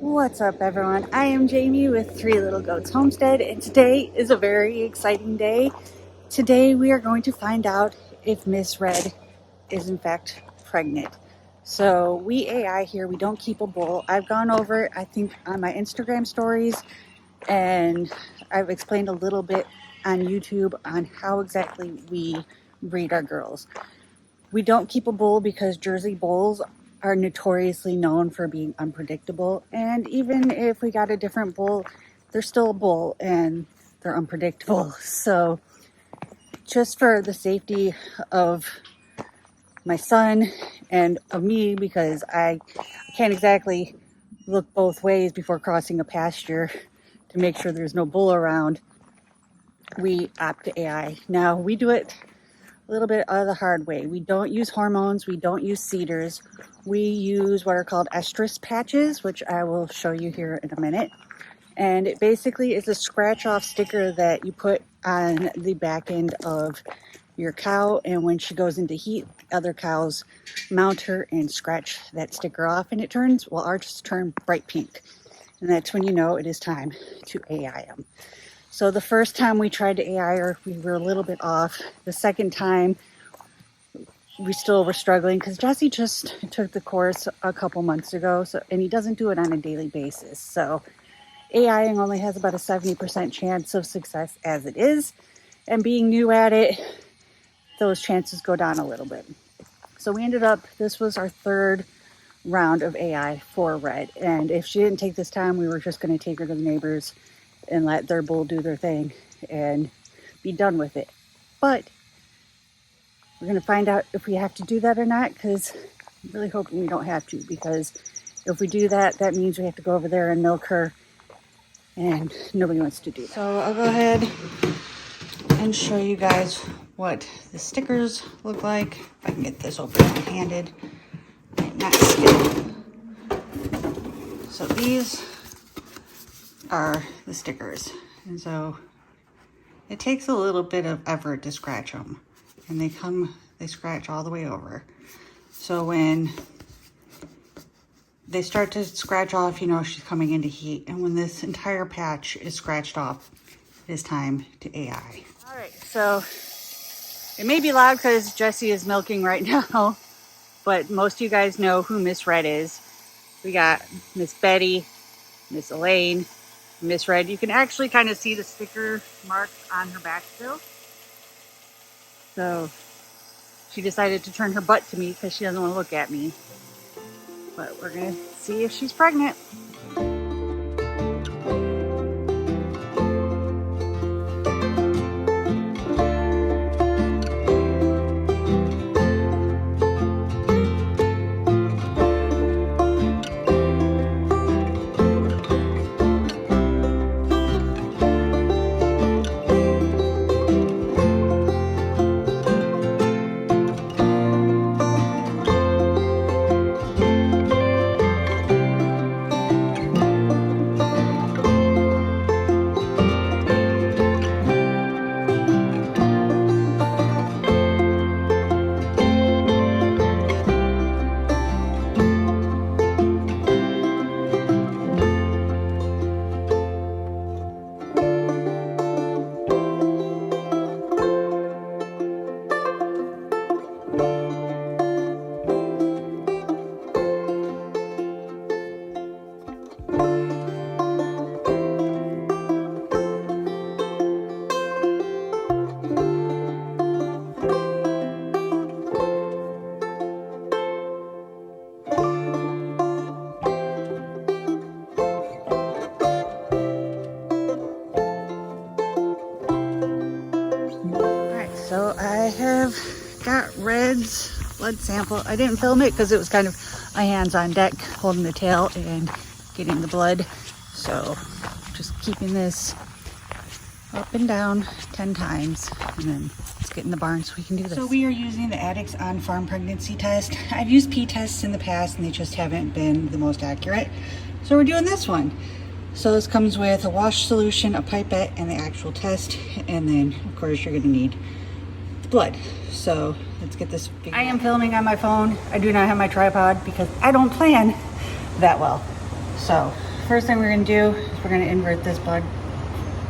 What's up, everyone? I am Jamie with Three Little Goats Homestead, and today is a very exciting day. Today we are going to find out if Miss Red is in fact pregnant. So we AI here, we don't keep a bull. I've gone over it, I think, on my Instagram stories, and I've explained a little bit on YouTube on how exactly we breed our girls. We don't keep a bull because Jersey bulls are notoriously known for being unpredictable, and even if we got a different bull, they're still a bull and they're unpredictable. So just for the safety of my son and of me, because I can't exactly look both ways before crossing a pasture to make sure there's no bull around, we opt to AI. Now we do it a little bit of the hard way. We don't use hormones, we don't use cedars. We use what are called estrus patches, which I will show you here in a minute. And it basically is a scratch off sticker that you put on the back end of your cow, and when she goes into heat, other cows mount her and scratch that sticker off, and it turns, well, ours turn bright pink. And that's when you know it is time to AI them. So the first time we tried to AI her, we were a little bit off. The second time, we still were struggling because Jesse just took the course a couple months ago, and he doesn't do it on a daily basis. So AIing only has about a 70% chance of success as it is, and being new at it, those chances go down a little bit. So we ended up, this was our third round of AI for Red, and if she didn't take this time, we were just going to take her to the neighbors and let their bull do their thing and be done with it. But we're going to find out if we have to do that or not, because I'm really hoping we don't have to, because if we do that, that means we have to go over there and milk her, and nobody wants to do that. So I'll go ahead and show you guys what the stickers look like. If I can get this open one-handed. Not skilled. So these are the stickers, and so it takes a little bit of effort to scratch them, and they scratch all the way over. So when they start to scratch off, you know she's coming into heat, and when this entire patch is scratched off, it is time to AI. All right, so it may be loud because Jesse is milking right now, but most of you guys know who Miss Red is. We got Miss Betty, Miss Elaine, Miss Red. You can actually kind of see the sticker marks on her back still. So she decided to turn her butt to me because she doesn't want to look at me. But we're going to see if she's pregnant. So I have got Red's blood sample. I didn't film it because it was kind of my hands on deck holding the tail and getting the blood. So just keeping this up and down 10 times, and then let's get in the barn so we can do this. So we are using the Addicts on Farm Pregnancy Test. I've used P-tests in the past and they just haven't been the most accurate. So we're doing this one. So this comes with a wash solution, a pipette, and the actual test. And then of course you're gonna need blood. So let's get this figured out. I am filming on my phone. I do not have my tripod because I don't plan that well. So first thing we're going to do is we're going to invert this blood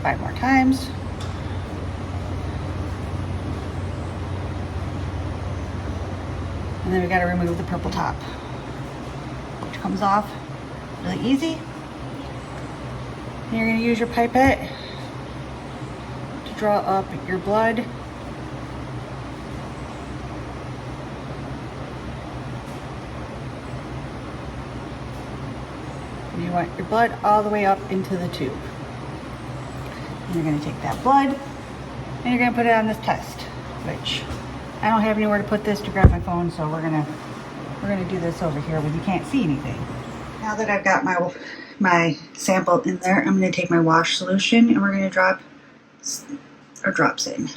5 more times. And then we got to remove the purple top, which comes off really easy. And you're going to use your pipette to draw up your blood. And you want your blood all the way up into the tube. And you're going to take that blood and you're going to put it on this test, which I don't have anywhere to put this to grab my phone, so we're gonna do this over here where you can't see anything. Now that I've got my sample in there, I'm gonna take my wash solution and we're gonna drop our drops in.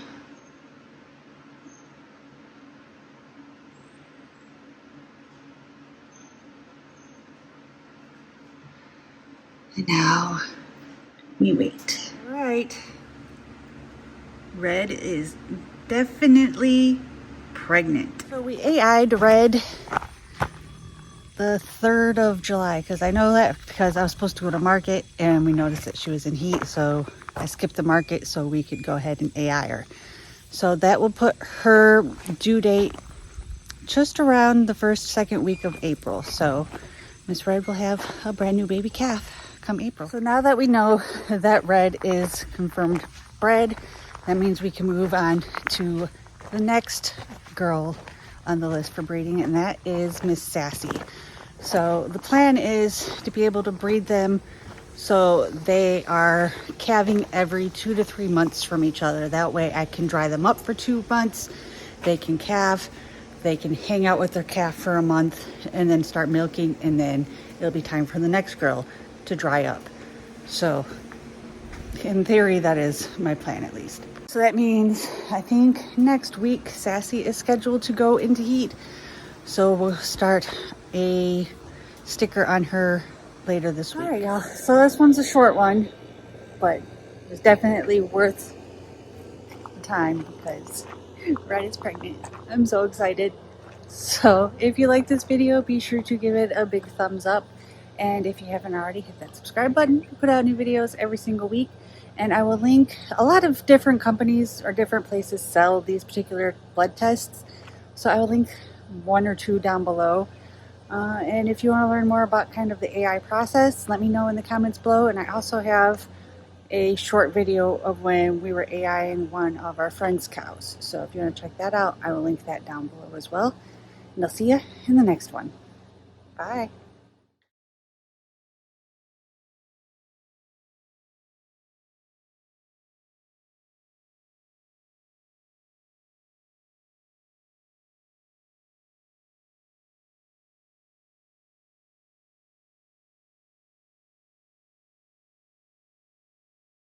And now we wait. All right, Red is definitely pregnant. So we AI'd Red the 3rd of July because I know that because I was supposed to go to market and we noticed that she was in heat, so I skipped the market so we could go ahead and AI her. So that will put her due date just around the 2nd week of April. So Miss Red will have a brand new baby calf come April. So now that we know that Red is confirmed bred, that means we can move on to the next girl on the list for breeding, and that is Miss Sassy. So the plan is to be able to breed them so they are calving every 2 to 3 months from each other. That way I can dry them up for 2 months, they can calve, they can hang out with their calf for a month and then start milking, and then it'll be time for the next girl to dry up. So in theory, that is my plan at least. So that means I think next week Sassy is scheduled to go into heat. So we'll start a sticker on her later this week. All right, y'all. So this one's a short one, but it's definitely worth the time because Red is pregnant. I'm so excited. So if you like this video, be sure to give it a big thumbs up. And if you haven't already, hit that subscribe button. We put out new videos every single week. And I will link a lot of different companies or different places sell these particular blood tests. So I will link 1 or 2 down below. And if you want to learn more about kind of the AI process, let me know in the comments below. And I also have a short video of when we were AIing one of our friend's cows. So if you want to check that out, I will link that down below as well. And I'll see you in the next one. Bye.